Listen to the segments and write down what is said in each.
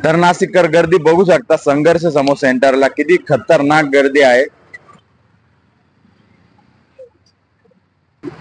तर नाशिककर गर्दी बघू शकता, संघर्ष समोसा सेंटरला किती खतरनाक गर्दी आहे।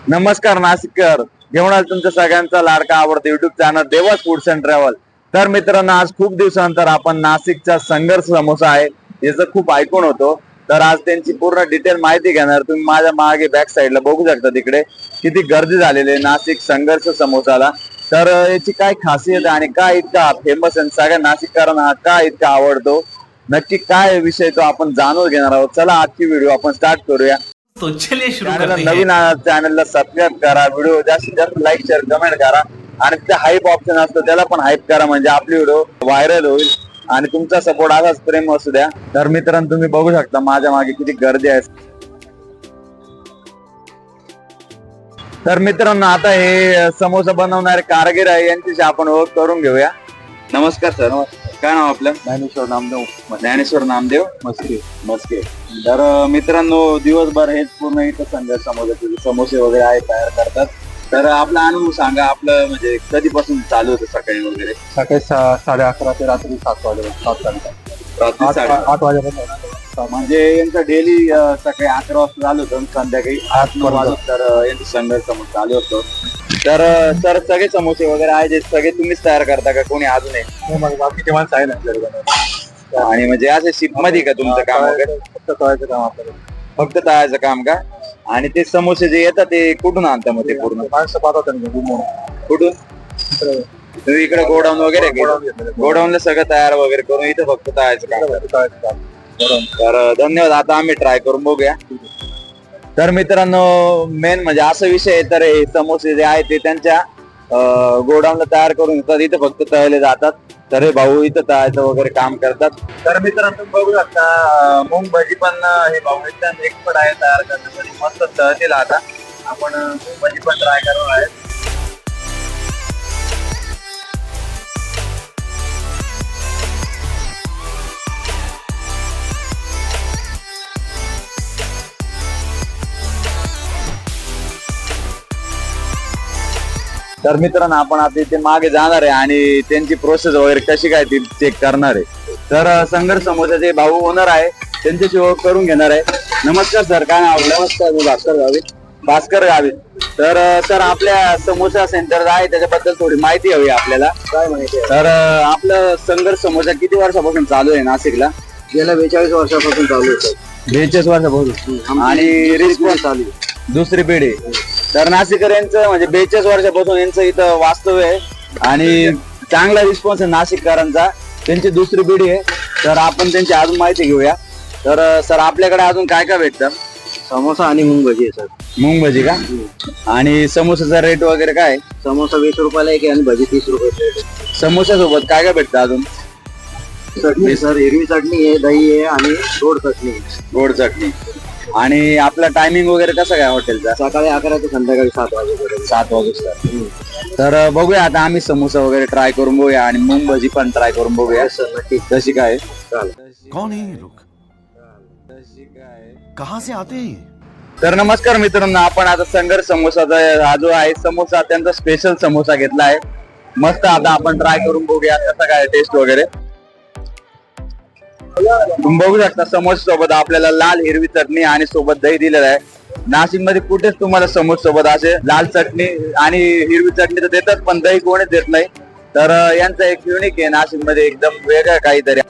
नमस्कार नाशिककर, घेऊन आलो तुमच्या सगळ्यांचा लाडका आवडता YouTube channel Dewas foods and travel. तर मित्रांनो, आज खूप दिवसानंतर आपण नाशिकचा संघर्ष समोसा आहे याचं खूप ऐकून होतो, तर आज त्यांची पूर्ण डिटेल माहिती घेणार। तुम्ही माझ्या मागे बॅक साईडला बघू शकता, तिकडे किती गर्दी झालेली आहे नाशिक संघर्ष समोसाला। तर याची काय खासियत आहे आणि काय इतका फेमस आहे, सगळ्या नाशिककरांना का इतका आवडतो, नक्की काय विषय तो आपण जाणून घेणार आहोत। चला आजची व्हिडिओ आपण स्टार्ट करूया। तो चलिए शुरू चॅनलला करते हैं। नवीन चॅनलला सबस्क्राईब करा, व्हिडिओ जास्तीत जास्त लाईक शेअर कमेंट करा आणि तिथे हाईप ऑप्शन असतो त्याला पण हाईप करा, म्हणजे आपली व्हिडिओ व्हायरल होईल आणि तुमचा सपोर्ट असाच प्रेम असू द्या। तर मित्रांनो, तुम्ही बघू शकता माझ्या मागे किती गर्दी आहे। तर मित्रांनो, आता हे समोसा बनवणारे कारागीर आहे, यांच्याशी आपण ओळख करून घेऊया। नमस्कार सर, काय नाव आपलं? ज्ञानेश्वर नामदेव ज्ञानेश्वर नामदेव मस्के. मस्के। तर मित्रांनो, दिवसभर हेच पूर्ण इथं संघर्ष समोसाचे समोसे वगैरे आहे तयार करतात। तर आपला अनुभव सांगा, आपलं म्हणजे कधीपासून चालू होतं सकाळी वगैरे? सकाळी 11:30 ते रात्री 7 वाजेपर्यंत. रात्री 8 वाजेपर्यंत. म्हणजे यांचं डेली सकाळी 11 वाजता चालू होतं आणि संध्याकाळी 8-9 वाजता तर यांचं संघर्ष समोसा चालू होतो। तर सर, सगळे समोसे वगैरे आहे जे सगळे तुम्हीच तयार करता का कोणी अजून आहे? बाकीचे माणसं आहे ना, आणि म्हणजे असे शिफ्ट मध्ये का तुमचं काम वगैरे? फक्त तळायचं काम आपल्याला. फक्त तळायचं काम का? आणि ते समोसे जे येतात ते कुठून आणता मग ते पूर्ण? माणसं पाठवतात कुठून? तुम्ही इकडे गोडाऊन वगैरे गोडाऊनला सगळं तयार वगैरे करून इथं फक्त तळायचं काम? तर धन्यवाद, आता आम्ही ट्राय करून बघूया। तर मित्रांनो, मेन म्हणजे असा विषय आहे, तर हे समोसे जे आहे ते त्यांच्या गोडाऊनला तयार करून येतात, इथं फक्त तळले जातात। तर हे भाऊ इथं तळायचं वगैरे काम करतात। तर मित्रांनो, तुम्ही बघू शकता मूग भजी पण हे भाऊ एकदम एक्सपर्ट आहे तयार करण्यासाठी, मस्त तळतील। आता आपण मूग भजी पण ट्राय करणार आहे। तर मित्रांनो, आपण आता इथे मागे जाणार आहे आणि त्यांची प्रोसेस वगैरे कशी काय ती चेक करणार आहे। तर संघर्ष समोसाचे भाऊ ओनर आहे, त्यांच्याशी ओळख करून घेणार आहे। नमस्कार सर, काय नाव आपलं? नमस्कार, मी भास्कर गावित। तर सर, आपल्या समोसा सेंटर आहे त्याच्याबद्दल थोडी माहिती हवी आपल्याला। काय माहिती आहे? तर आपलं संघर्ष समोसा किती वर्षापासून चालू आहे नाशिकला? गेल्या 42 वर्षापासून चालू होतं. 42 वर्षापासून आणि रिस्पॉन्स चालू आहे, दुसरी पिढी। तर नाशिकर यांचं म्हणजे 42 वर्षापासून यांचं इथं वास्तव्य आहे आणि चांगला रिस्पॉन्स आहे नाशिककरांचा, त्यांची दुसरी पिढी आहे। तर आपण त्यांची अजून माहिती घेऊया। तर सर, आपल्याकडे अजून काय काय भेटतं? समोसा आणि मूग भजी आहे सर. मूग भजी का? आणि समोसाचा रेट वगैरे काय? समोसा 20 रुपयाला एक आहे आणि भजी 30 रुपये. समोसा सोबत काय काय भेटतं अजून? चटणी सर, हिरवी चटणी आहे, दही आहे आणि गोड चटणी आहे. गोड चटणी। आणि आपला टायमिंग वगैरे कसं काय हॉटेलचा? सकाळी 11 ते संध्याकाळी 7 वाजेपर्यंत. 7 वाजता। तर बघूया, आता आम्ही समोसा वगैरे ट्राय करून बघूया आणि मूग भजी पण ट्राय करून बघूया सर, नक्की. कशी काय। कौन है ये लोग? कहाँ से आते हैं? तर नमस्कार मित्रांनो, आपण आता संघर्ष समोसाचा हा जो आहे समोसा, त्यांचा स्पेशल समोसा घेतला आहे मस्त। आता आपण ट्राय करून बघूया कसा काय टेस्ट वगैरे। तुम्ही बघू शकता, समोसा सोबत आपल्याला लाल हिरवी चटणी आणि सोबत दही दिलेलं आहे। नाशिक मध्ये कुठेच तुम्हाला समोसा सोबत असे लाल चटणी आणि हिरवी चटणी तर देतात, पण दही कोणीच देत नाही। तर यांचं एक युनिक आहे नाशिक मध्ये, एकदम वेगळं काहीतरी।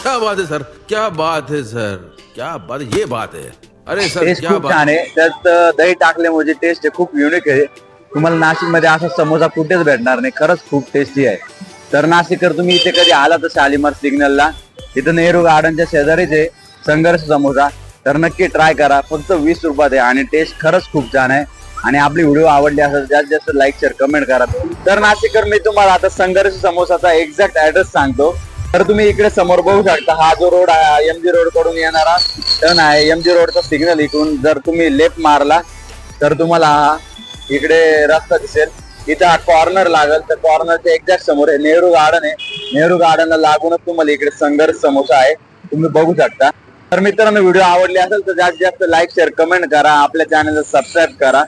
क्या बात है सर, क्या बात है सर, क्या बात, ये बात है। अरे सर, टेस्ट क्या खूप बात। छान आहे, त्यात दही टाकल्यामुळे टेस्ट खूप युनिक आहे। तुम्हाला नाशिक मध्ये असा समोसा कुठेच भेटणार नाही, खरंच खूप टेस्टी आहे। तर नाशिककर, तुम्ही इथे कधी आला तर शालीमार सिग्नलला, इथं नेहरू गार्डनच्या शेजारीच आहे संघर्ष समोसा। तर नक्की ट्राय करा, फक्त 20 रुपयात आहे आणि टेस्ट खरंच खूप छान आहे। आणि आपली व्हिडिओ आवडली असेल जास्तीत जास्त लाईक शेअर कमेंट करा। तर नाशिककर, मी तुम्हाला आता संघर्ष समोसाचा एक्झॅक्ट ऍड्रेस सांगतो। तर तुम्ही इकडे समोर बघू शकता, हा जो रोड आहे एमजी रोड कडून येणारा टर्न आहे, एमजी रोडचा सिग्नल इकडून जर तुम्ही लेफ्ट मारला तर तुम्हाला इकडे रस्ता दिसेल। इथं हा कॉर्नर लागल, तर कॉर्नरच्या एक्झॅक्ट समोर आहे नेहरू गार्डन आहे। नेहरू गार्डनला लागूनच तुम्हाला इकडे संघर्ष समोसा आहे, तुम्ही बघू शकता। तर मित्रांनो, व्हिडिओ आवडली असेल तर जास्तीत जास्त लाईक शेअर कमेंट करा, आपल्या चॅनलला सबस्क्राईब करा।